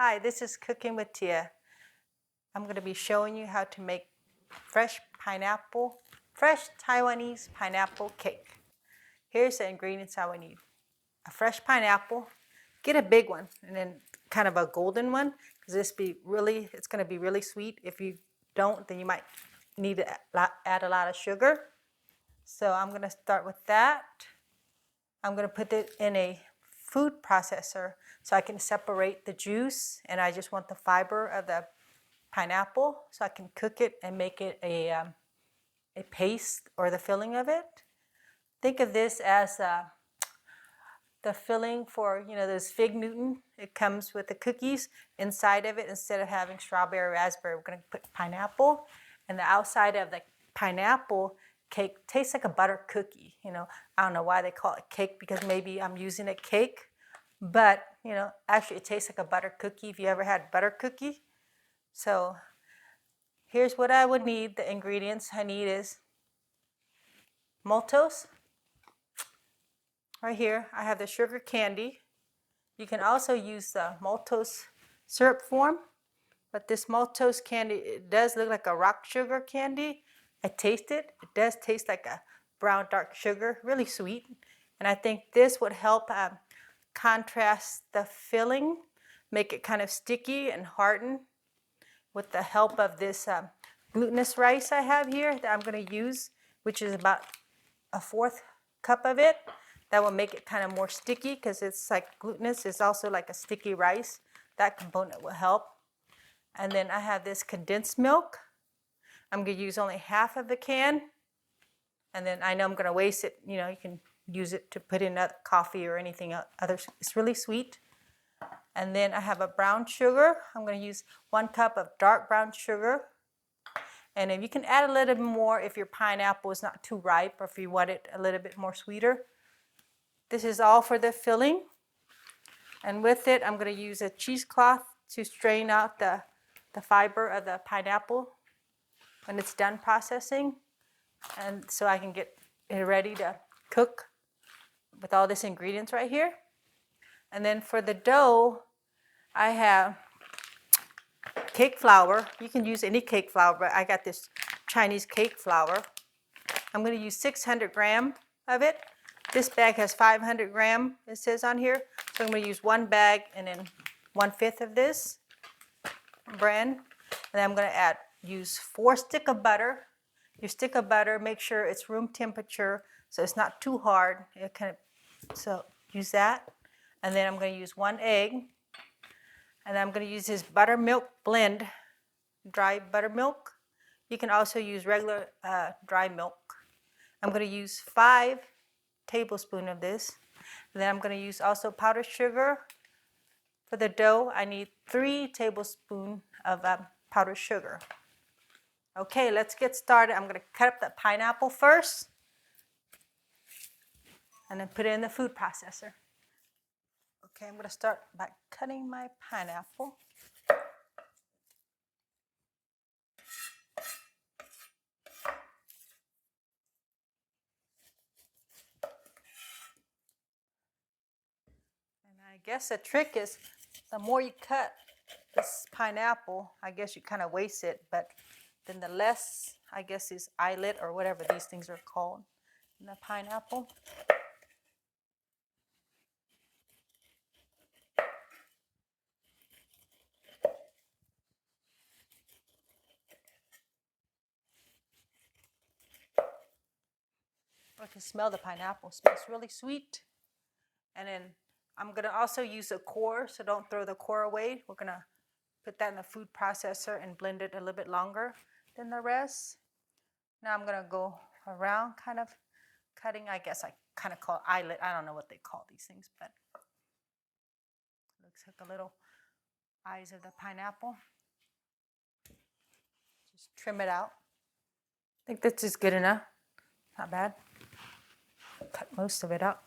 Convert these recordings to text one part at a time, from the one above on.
Hi, this is Cooking with Tia. I'm going to be showing you how to make fresh Taiwanese pineapple cake. Here's the ingredients I would need. A fresh pineapple, get a big one, and then kind of a golden one, because it's going to be really sweet. If you don't, then you might need to add a lot of sugar. So I'm going to start with that. I'm going to put it in a food processor so I can separate the juice, and I just want the fiber of the pineapple so I can cook it and make it a paste or the filling of it. Think of this as the filling for, those Fig Newton. It comes with the cookies inside of it. Instead of having strawberry, raspberry, we're going to put pineapple, and the outside of the pineapple cake tastes like a butter cookie. I don't know why they call it cake, because maybe I'm using a cake, but actually it tastes like a butter cookie if you ever had butter cookie. So here's what I would need. The ingredients I need is maltose. Right here I have the sugar candy. You can also use the maltose syrup form, but this maltose candy, it does look like a rock sugar candy. I taste it. It does taste like a brown dark sugar, really sweet. And I think this would help contrast the filling, make it kind of sticky and harden with the help of this glutinous rice I have here that I'm going to use, which is about a 1/4 cup of it. That will make it kind of more sticky, because it's like glutinous is also like a sticky rice. That component will help. And then I have this condensed milk. I'm going to use only half of the can. And then I know I'm going to waste it. You can use it to put in coffee or anything other. It's really sweet. And then I have a brown sugar. I'm going to use 1 cup of dark brown sugar. And if you can add a little bit more if your pineapple is not too ripe, or if you want it a little bit more sweeter. This is all for the filling. And with it, I'm going to use a cheesecloth to strain out the fiber of the pineapple when it's done processing. And so I can get it ready to cook with all these ingredients right here. And then for the dough, I have cake flour. You can use any cake flour, but I got this Chinese cake flour. I'm going to use 600 grams of it. This bag has 500 grams, it says on here. So I'm going to use 1 bag and then 1/5 of this brand. And then I'm going to use 4 sticks of butter. Your stick of butter, make sure it's room temperature so it's not too hard. So use that. And then I'm going to use 1 egg. And I'm going to use this buttermilk blend, dry buttermilk. You can also use regular dry milk. I'm going to use 5 tablespoons of this. And then I'm going to use also powdered sugar. For the dough, I need 3 tablespoons of powdered sugar. Okay, let's get started. I'm going to cut up the pineapple first, and then put it in the food processor. Okay, I'm going to start by cutting my pineapple. I guess the trick is, the more you cut this pineapple, I guess you kind of waste it, but then the less, I guess, is eyelet or whatever these things are called in the pineapple. I can smell the pineapple. It smells really sweet. And then I'm going to also use a core, so don't throw the core away. We're going to put that in the food processor and blend it a little bit longer than the rest. Now I'm going to go around kind of cutting. I guess I kind of call it eyelet. I don't know what they call these things, but it looks like the little eyes of the pineapple. Just trim it out. I think this is good enough. Not bad. Cut most of it up.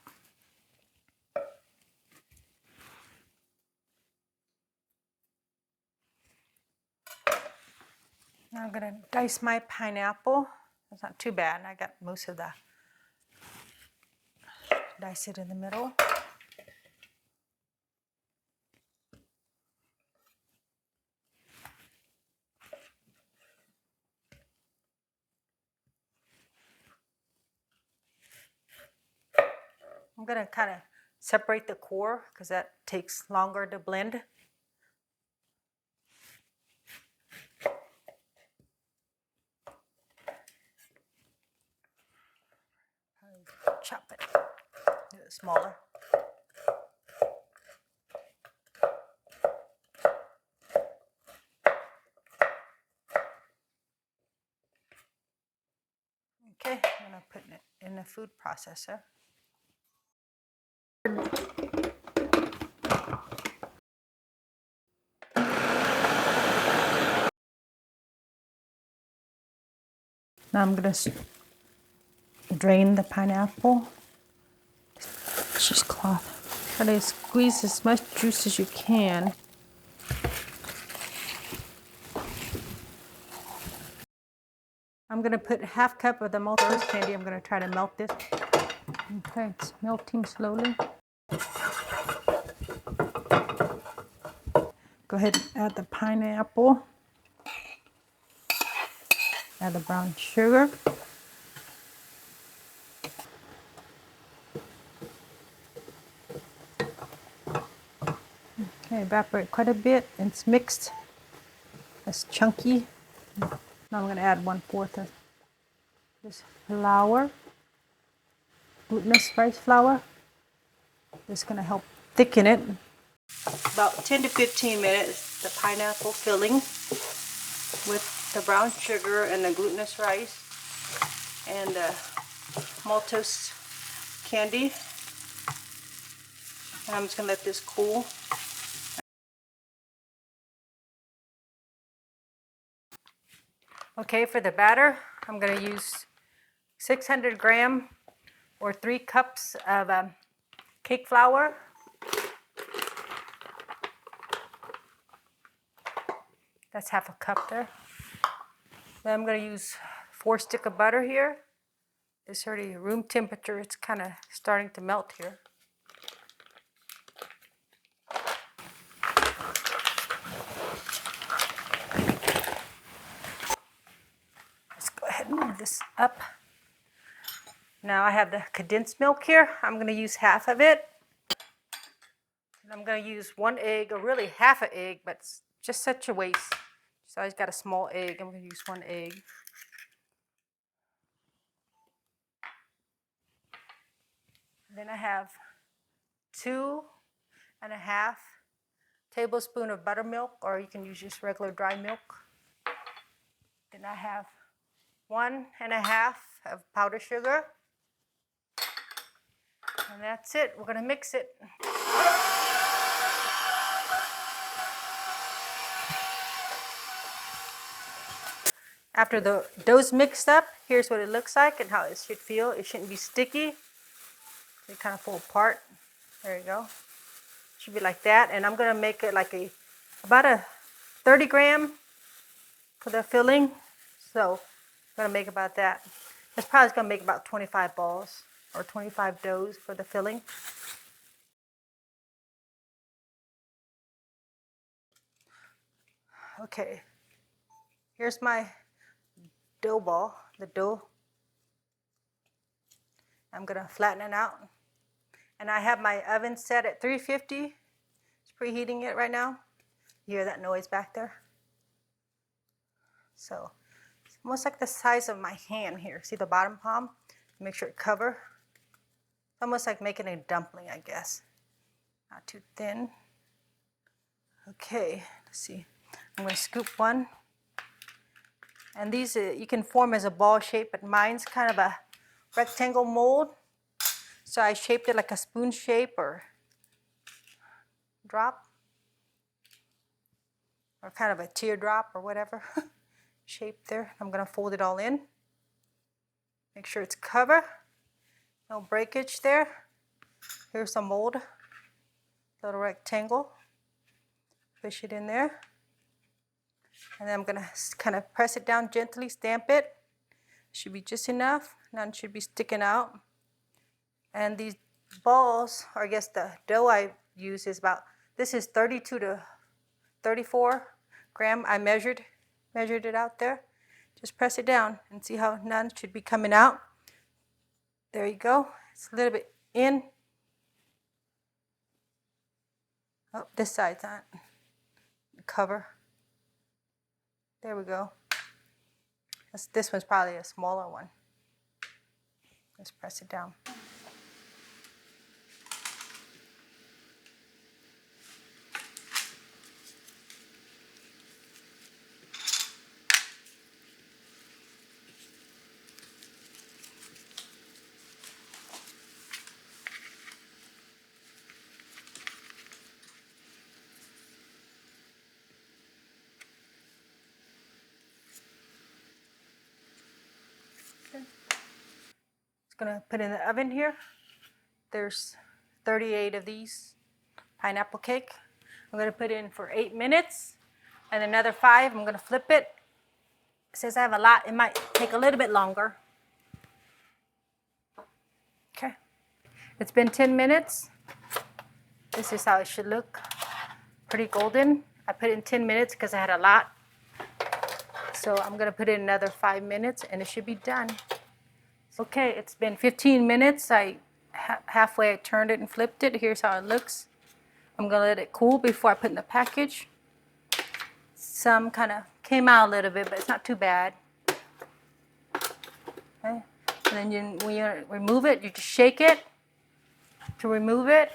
Now I'm going to dice my pineapple. It's not too bad. I got most of the, dice it in the middle. I'm gonna kind of separate the core because that takes longer to blend. Chop it a little smaller. Okay, I'm gonna put it in the food processor. Now I'm gonna drain the pineapple. Cheesecloth. Try to squeeze as much juice as you can. I'm gonna put ½ cup of the maltose candy. I'm gonna try to melt this. Okay, it's melting slowly. Go ahead and add the pineapple. Add the brown sugar. Okay, evaporate quite a bit. It's mixed. It's chunky. Now I'm going to add 1/4 of this flour, glutinous rice flour. This is going to help thicken it. About 10 to 15 minutes, the pineapple filling with the brown sugar and the glutinous rice and the maltose candy. And I'm just going to let this cool. Okay, for the batter, I'm going to use 600 gram or 3 cups of cake flour. That's ½ cup there. Then I'm going to use 4 sticks of butter here. It's already room temperature. It's kind of starting to melt here. Let's go ahead and move this up. Now I have the condensed milk here. I'm going to use half of it. And I'm going to use 1 egg, or really ½ an egg, but it's just such a waste. So I just got a small egg. I'm going to use 1 egg. And then I have 2½ tablespoons of buttermilk, or you can use just regular dry milk. Then I have 1½ of powdered sugar. And that's it. We're going to mix it. After the dough's mixed up, here's what it looks like and how it should feel. It shouldn't be sticky. They kind of fall apart. There you go. Should be like that. And I'm going to make it like about a 30 gram for the filling. So I'm going to make about that. It's probably going to make about 25 balls or 25 doughs for the filling. Okay, here's my dough ball, the dough. I'm going to flatten it out. And I have my oven set at 350. It's preheating it right now. You hear that noise back there? So it's almost like the size of my hand here. See the bottom palm? Make sure it covers. It's almost like making a dumpling, I guess. Not too thin. Okay, let's see. I'm going to scoop one. And these you can form as a ball shape, but mine's kind of a rectangle mold. So I shaped it like a spoon shape or drop. Or kind of a teardrop or whatever shape there. I'm going to fold it all in. Make sure it's covered. No breakage there. Here's a mold. Little rectangle. Push it in there. And then I'm going to kind of press it down gently, stamp it. Should be just enough. None should be sticking out. And these balls, or I guess the dough I use is about, this is 32 to 34 gram. I measured it out there. Just press it down and see how none should be coming out. There you go. It's a little bit in. Oh, this side's not. Cover. There we go. This one's probably a smaller one. Let's press it down. Gonna put in the oven here. There's 38 of these pineapple cake. I'm gonna put in for 8 minutes and another 5. I'm gonna flip it. Since I have a lot, it might take a little bit longer. Okay. It's been 10 minutes. This is how it should look. Pretty golden. I put it in 10 minutes because I had a lot. So I'm gonna put in another 5 minutes and it should be done. Okay, it's been 15 minutes. Halfway I turned it and flipped it. Here's how it looks. I'm gonna let it cool before I put it in the package. Some kind of came out a little bit, but it's not too bad. Okay. And then when you remove it, you just shake it to remove it.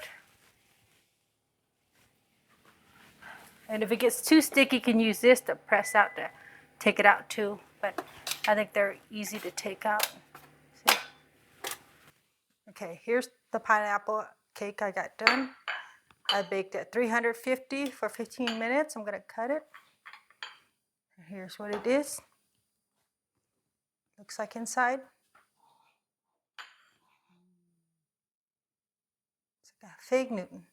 And if it gets too sticky, you can use this to press out to take it out too. But I think they're easy to take out. See? Okay, here's the pineapple cake I got done. I baked at 350 for 15 minutes. I'm gonna cut it. Here's what it is. Looks like inside. It's like a fig Newton.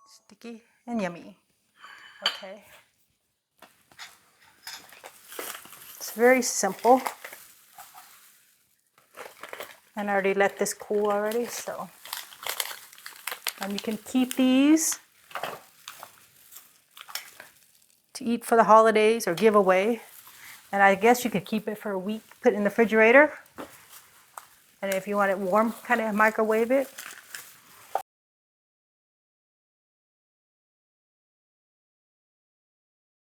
Sticky and yummy. Okay. It's very simple. And I already let this cool already, so. And you can keep these to eat for the holidays or give away. And I guess you could keep it for a week, put it in the refrigerator. And if you want it warm, kind of microwave it.